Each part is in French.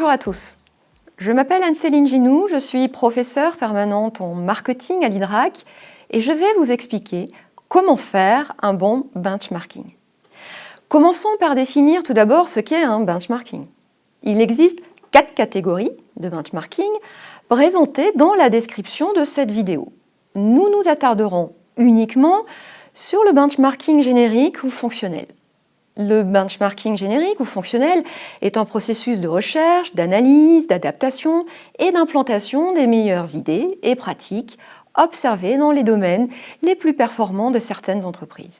Bonjour à tous, je m'appelle Anne-Céline Ginoux, je suis professeure permanente en marketing à l'IDRAC et je vais vous expliquer comment faire un bon benchmarking. Commençons par définir tout d'abord ce qu'est un benchmarking. Il existe 4 catégories de benchmarking présentées dans la description de cette vidéo. Nous nous attarderons uniquement sur le benchmarking générique ou fonctionnel. Le benchmarking générique ou fonctionnel est un processus de recherche, d'analyse, d'adaptation et d'implantation des meilleures idées et pratiques observées dans les domaines les plus performants de certaines entreprises.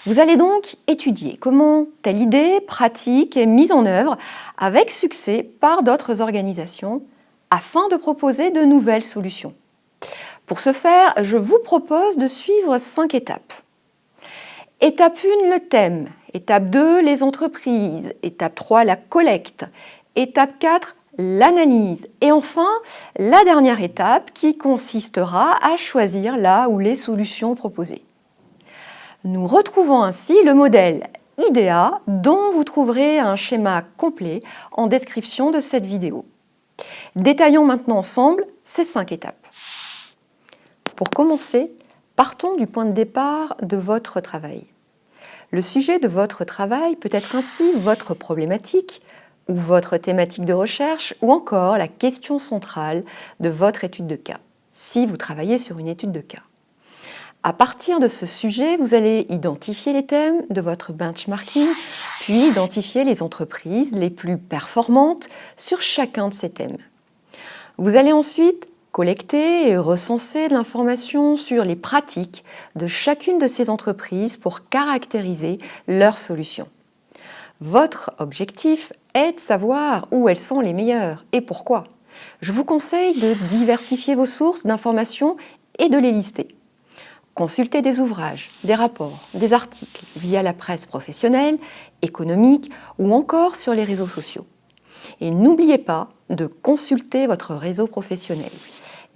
Vous allez donc étudier comment telle idée, pratique est mise en œuvre avec succès par d'autres organisations afin de proposer de nouvelles solutions. Pour ce faire, je vous propose de suivre 5 étapes. Étape 1, le thème. Étape 2, les entreprises. Étape 3, la collecte. Étape 4, l'analyse. Et enfin, la dernière étape qui consistera à choisir la ou les solutions proposées. Nous retrouvons ainsi le modèle IDEA dont vous trouverez un schéma complet en description de cette vidéo. Détaillons maintenant ensemble ces 5 étapes. Pour commencer, partons du point de départ de votre travail. Le sujet de votre travail peut être ainsi votre problématique ou votre thématique de recherche ou encore la question centrale de votre étude de cas, si vous travaillez sur une étude de cas. À partir de ce sujet, vous allez identifier les thèmes de votre benchmarking, puis identifier les entreprises les plus performantes sur chacun de ces thèmes. Vous allez ensuite collecter et recenser de l'information sur les pratiques de chacune de ces entreprises pour caractériser leurs solutions. Votre objectif est de savoir où elles sont les meilleures et pourquoi. Je vous conseille de diversifier vos sources d'informations et de les lister. Consultez des ouvrages, des rapports, des articles via la presse professionnelle, économique ou encore sur les réseaux sociaux. Et n'oubliez pas de consulter votre réseau professionnel.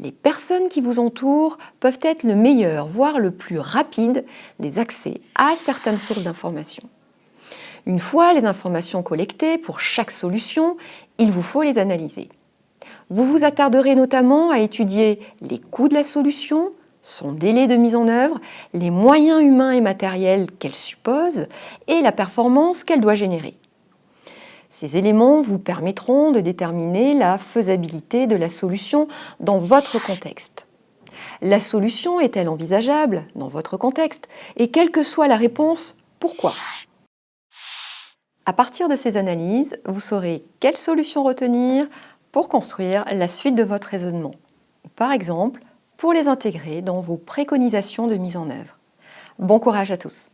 Les personnes qui vous entourent peuvent être le meilleur, voire le plus rapide des accès à certaines sources d'informations. Une fois les informations collectées pour chaque solution, il vous faut les analyser. Vous vous attarderez notamment à étudier les coûts de la solution, son délai de mise en œuvre, les moyens humains et matériels qu'elle suppose et la performance qu'elle doit générer. Ces éléments vous permettront de déterminer la faisabilité de la solution dans votre contexte. La solution est-elle envisageable dans votre contexte? Et quelle que soit la réponse, pourquoi? À partir de ces analyses, vous saurez quelle solution retenir pour construire la suite de votre raisonnement. Par exemple, pour les intégrer dans vos préconisations de mise en œuvre. Bon courage à tous!